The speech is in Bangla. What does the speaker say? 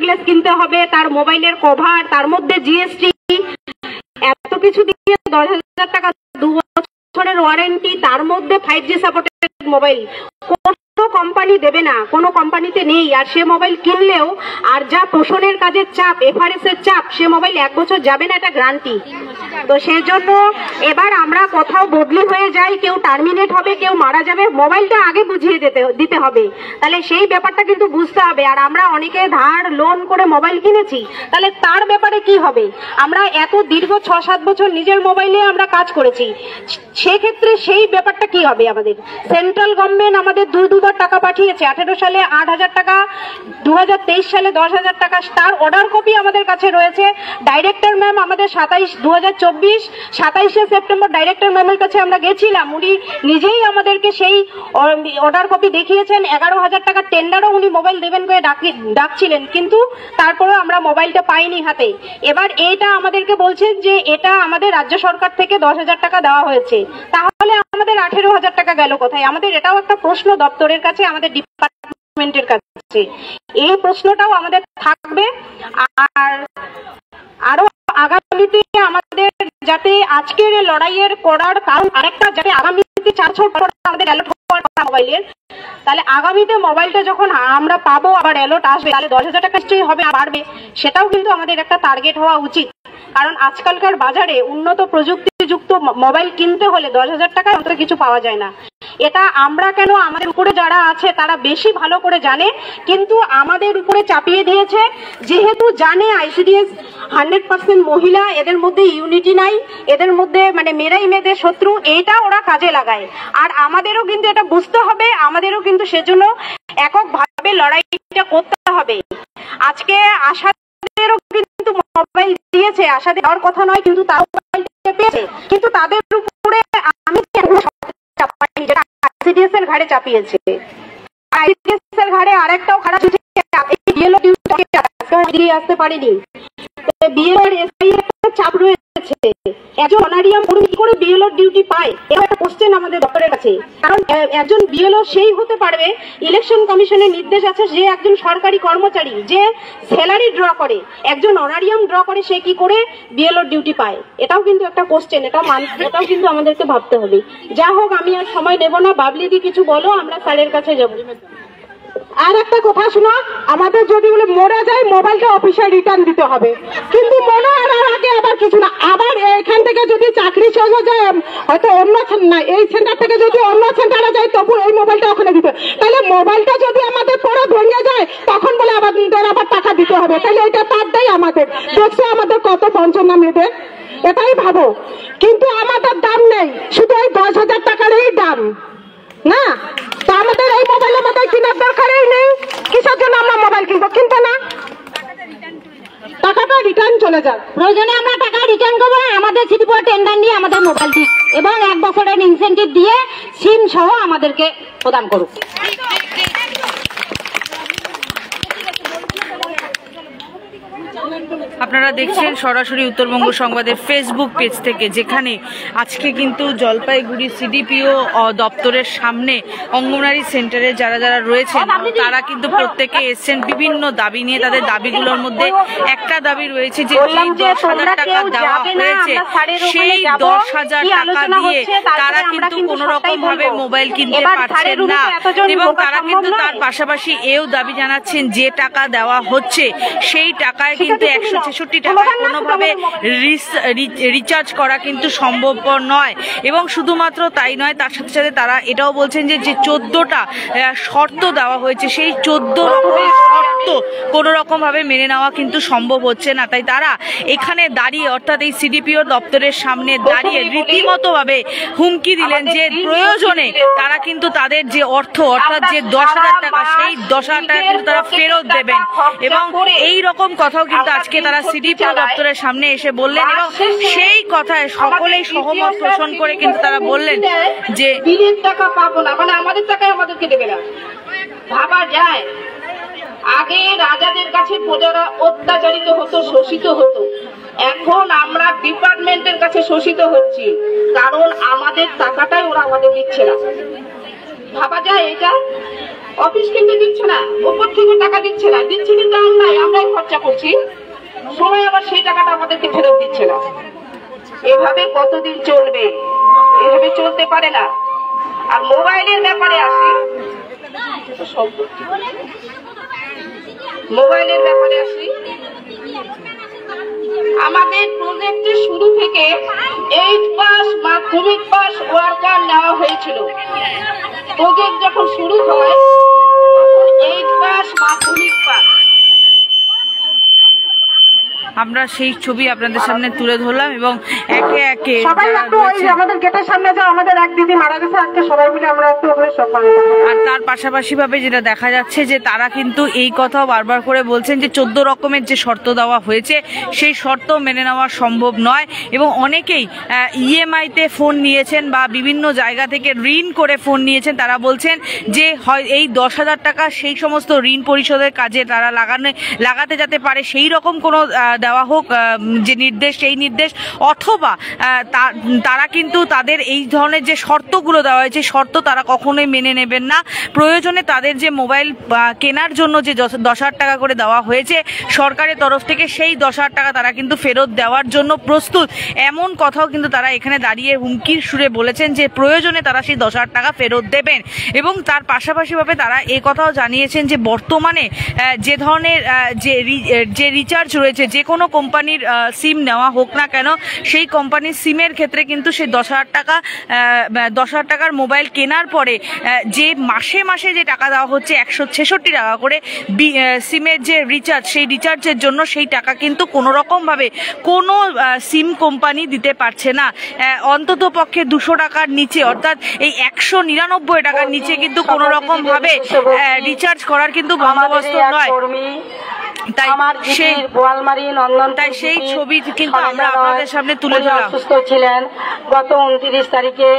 গ্লাস কিনতে হবে, তার মোবাইলের কভার, তার মধ্যে জিএসটি, এত কিছু দিয়ে 10,000 টাকা, 2 বছরের ওয়ারেন্টি, তার মধ্যে 5G সাপোর্টেড মোবাইল কোনো কোম্পানি দেবে না, কোনো কোম্পানিতে নেই। আর সে মোবাইল কিনলেও আর যা পোষণের কাজের চাপ, এফআরএস এর চাপ, সে মোবাইল 1 বছর যাবে না, এটা গ্যারান্টি। তো সেই জন্য এবার আমরা কোথাও বদলি হয়ে যাই, কেউ টার্মিনেট হবে, কেউ মারা যাবে, মোবাইলটা আগে বুঝিয়ে দিতে হবে। তাহলে সেই ব্যাপারটা কিন্তু বুঝতে হবে। আর আমরা অনেকে ধার লোন করে মোবাইল কিনেছি, তাহলে তার ব্যাপারে কি হবে? আমরা এত দীর্ঘ 6-7 বছর নিজের মোবাইলে আমরা কাজ করেছি, সেক্ষেত্রে সেই ব্যাপারটা কি হবে? আমাদের সেন্ট্রাল গভর্নমেন্ট আমাদের দুবার টাকা পাঠিয়েছে, 18 সালে 8,000 টাকা, 2023 সালে 10,000 টাকা, তার অর্ডার কপি আমাদের কাছে রয়েছে। ডাইরেক্টর ম্যাম আমাদের 27 সেপ্টেম্বর ডাইরেক্টর ম্যামের কাছে আমরা গেছিলাম, উনি নিজেই আমাদেরকে সেই অর্ডার কপি দেখিয়েছেন। 11,000 টাকার টেন্ডারও উনি মোবাইল দেবেন করে ডাকছিলেন, কিন্তু তারপরেও আমরা মোবাইলটা পাইনি হাতে। এবার এটা আমাদেরকে বলছেন যে এটা আমাদের রাজ্য সরকার থেকে 10,000 টাকা দেওয়া হয়েছে, তাহলে আমাদের 18,000 টাকা গেল কোথায়? আমাদের এটাও একটা প্রশ্ন দপ্তরের কাছে, আমাদের ডিপার্টমেন্টের কাছে, এই প্রশ্নটাও আমাদের থাকবে। আর আরো আগামীতে আমাদের যাতে আজকের লড়াইয়ের করার কারণ আরেকটা, যাতে আগামীতে 4 বছর পর আমাদের অ্যালার্ট হওয়ার কথা মোবাইলের, তাহলে আগামীতে মোবাইলটা যখন আমরা পাবো, আবার অ্যালার্ট আসবে, তাহলে 10,000 টাকা নিশ্চয়ই হবে, বাড়বে। সেটাও কিন্তু আমাদের একটা টার্গেট হওয়া উচিত। কারণ আজকালকার বাজারে উন্নত প্রযুক্তিযুক্ত মোবাইল কিনতে হলে 10,000 টাকায় অন্তত কিছু পাওয়া যায় না। এটা আমরা কেন, আমাদের উপরে যারা আছে তারা বেশি ভালো করে জানে, কিন্তু আমাদের উপরে চাপিয়ে দিয়েছে, যেহেতু জানে আইসিডিএস 100% মহিলা, এদের মধ্যে ইউনিটি নাই, এদের মধ্যে মানে মেয়েরাই মেয়েদের শত্রু, এইটা ওরা কাজে লাগায়। আর আমাদেরও কিন্তু এটা বুঝতে হবে, আমাদেরও কিন্তু সেজন্য এককভাবে লড়াইটা করতে হবে। আজকে আশাদেরও কিন্তু মোবাইল দিয়েছে, আশা দেওয়ার কথা নয়, কিন্তু তাও মোবাইলটা পেয়েছে, কিন্তু তাদের উপরে আমি আইসিডিএস এর ঘাড়ে চাপিয়েছে। আইসিডিএস এর ঘাড়ে আরেকটাও খারাপ হচ্ছে, বিএলও ডিউটি আসতে পারেনি, বিএলও এসআই এর চাপ রয়েছে। একজন অনারিয়াম কর্মী কি করে বিএলও ডিউটি পায়? এটা একটা কোশ্চেন আমাদের দপ্তরের কাছে। কারণ একজন বিএলও সেই হতে পারবে, ইলেকশন কমিশনের নির্দেশ আছে, যে একজন সরকারি কর্মচারী যে স্যালারি ড্র করে, একজন অনারিয়াম ড্র করে, সে কি করে বিএলও ডিউটি পায়? এটাও কিন্তু একটা কোশ্চেন, এটাও কিন্তু আমাদেরকে ভাবতে হবে। যা হোক, আমি আর সময় নেব না, বাবলিদি কিছু বলো, আমরা স্যারের কাছে যাব। আর একটা কথা শোনো, আমাদের যদি বলে মরে যায়, মোবাইলটা অফিসে রিটার্ন দিতে হবে, কিন্তু মনে আর আগে আবার কিছু না। আবার এখান থেকে যদি চাকরি চলে যায়, হয়তো অন্য না, এই সেন্টার থেকে যদি অন্য সেন্টারে যায়, তবু এই মোবাইলটা ওখানে দিতে। তাহলে মোবাইলটা যদি আমাদের পরে ভেঙে যায়, তখন বলে আবার টাকা দিতে হবে। তাহলে এটা তার দেয় আমাদের, দেখছো আমাদের কত বঞ্চনা মেয়েদের, এটাই ভাবো। কিন্তু আমাদের দাম নেই, শুধু এই 10,000 টাকারই দাম না। তো আমাদের এই মোবাইলের মধ্যে কেনার দরকারই নেই, কিসের জন্য আমরা মোবাইল কিনবো? কিনতে না, টাকাটা রিটার্ন চলে যাক। প্রয়োজনে আমরা টাকা রিটার্ন করবো, আমাদের সিটিপুর টেন্ডার নিয়ে আমাদের মোবাইল দিক এবং 1 বছরের ইনসেন্টিভ দিয়ে সিম সহ আমাদেরকে প্রদান করুক। আপনারা দেখছেন সরাসরি উত্তরবঙ্গ সংবাদের ফেসবুক পেজ থেকে, যেখানে আজকে কিন্তু জলপাইগুড়ি সিডিপিও দপ্তরের সামনে অঙ্গনওয়াড়ি সেন্টারে যারা যারা রয়েছেন তারা কিন্তু প্রত্যেকে এসছেন বিভিন্ন দাবি নিয়ে। তাদের দাবিগুলোর মধ্যে একটা দাবি রয়েছে যে 10,000 টাকা দেওয়া হয়েছে, সেই 10,000 টাকা দিয়ে তারা কিন্তু কোনো রকম ভাবে মোবাইল কিনতে পারছেন না, এবং তারা কিন্তু তার পাশাপাশি এও দাবি জানাচ্ছেন যে টাকা দেওয়া হচ্ছে সেই টাকায় কিন্তু 166 টাকায় কোনোভাবে রিচার্জ করা কিন্তু সম্ভবপর নয়। এবং শুধুমাত্র তাই নয়, তার সাথে সাথে তারা এটাও বলছেন যে 14টা শর্ত দেওয়া হয়েছে, সেই 14 রকমের শর্ত কোনো রকম ভাবে মেনে নেওয়া কিন্তু সম্ভব হচ্ছে না। তাই তারা এখানে দাঁড়িয়ে, অর্থাৎ এই সিডিপিও দপ্তরের সামনে দাঁড়িয়ে রীতিমতো ভাবে হুমকি দিলেন যে প্রয়োজনে তারা কিন্তু তাদের যে অর্থ, অর্থাৎ যে 10,000 টাকা, সেই 10,000 টাকা কিন্তু তারা ফেরত দেবেন। এবং এই রকম কথাও কিন্তু আজকে তারা সিডিপিও দপ্তরের সামনে এসে বললেন, এবং সেই কথায় সকলেই সহমত পোষণ করে কিন্তু তারা বললেন যে বিলের টাকা পাবো না, মানে আমাদের টাকায় আমাদেরকে দেবে না। ভাবা যায়, আগে রাজাদের কাছে প্রজারা অত্যাচারিত হতো, শোষিত হতো, এখন আমরা ডিপার্টমেন্টের কাছে শোষিত হচ্ছি, কারণ আমাদের টাকাটাই ওরা আমাদের দিচ্ছে না। ভাবা যায় এটা? অফিস কিন্তু দিচ্ছে না, উপর থেকে টাকা দিচ্ছে না, দিচ্ছে কিন্তু আমরাই খরচা করছি, সময় আবার সেই টাকাটা আমাদেরকে ফেরত দিচ্ছে না। এভাবে কতদিন চলবে? এভাবে চলতে পারে না। আর মোবাইলের ব্যাপারে আসি, আমাদের প্রজেক্টের শুরু থেকে 8 পাস মাধ্যমিক পাস ওয়ার্কার নেওয়া হয়েছিল। প্রজেক্ট যখন শুরু হয় তখন 8 পাস মাধ্যমিক পাস। আমরা সেই ছবি আপনাদের সামনে তুলে ধরলাম এবং একে একে সবাই একটু ওই আমাদের গেটের সামনে যে আমাদের এক দিদি মারা গেছে, আজকে সবাই মিলে আমরা একটু ওখানে সকালে। আর তার পাশাপাশি ভাবে যেটা দেখা যাচ্ছে যে তারা কিন্তু এই কথাও বারবার করে বলছেন যে 14 রকমের যে শর্ত দেওয়া হয়েছে সেই শর্ত মেনে নেওয়া সম্ভব নয় এবং অনেকেই ইএমআইতে ফোন নিয়েছেন বা বিভিন্ন জায়গা থেকে ঋণ করে ফোন নিয়েছেন। তারা বলছেন যে হয় এই 10,000 টাকা সেই সমস্ত ঋণ পরিশোধের কাজে তারা লাগাতে যেতে পারে সেই রকম কোনো দেওয়া হোক যে নির্দেশ, সেই নির্দেশ, অথবা তারা কিন্তু তাদের এই ধরনের যে শর্তগুলো দেওয়া হয়েছে শর্ত তারা কখনোই মেনে নেবেন না। প্রয়োজনে তাদের যে মোবাইল কেনার জন্য যে 10,000 টাকা করে দেওয়া হয়েছে সরকারের তরফ থেকে সেই 10,000 টাকা তারা কিন্তু ফেরত দেওয়ার জন্য প্রস্তুত। এমন কথাও কিন্তু তারা এখানে দাঁড়িয়ে হুমকির সুরে বলেছেন যে প্রয়োজনে তারা সেই 10,000 টাকা ফেরত দেবেন। এবং তার পাশাপাশিভাবে তারা এই কথাও জানিয়েছেন যে বর্তমানে যে ধরনের যে রিচার্জ রয়েছে, যে কোনো কোম্পানির সিম নেওয়া হোক না কেন, সেই কোম্পানির সিমের ক্ষেত্রে কিন্তু সেই 10,000 টাকার মোবাইল কেনার পরে যে মাসে মাসে যে টাকা দেওয়া হচ্ছে 166 টাকা করে সিমের যে রিচার্জ, সেই রিচার্জের জন্য সেই টাকা কিন্তু কোনো রকমভাবে কোনো সিম কোম্পানি দিতে পারছে না। অন্তত পক্ষে 200 টাকার নিচে, অর্থাৎ এই 199 টাকার নিচে কিন্তু কোনো রকমভাবে রিচার্জ করার কিন্তু বন্দোবস্ত নয়। তাই সেই ছবি কিন্তু আমরা আপনাদের সামনে তুলে ধরলাম। অসুস্থ ছিলেন গত 29 তারিখে।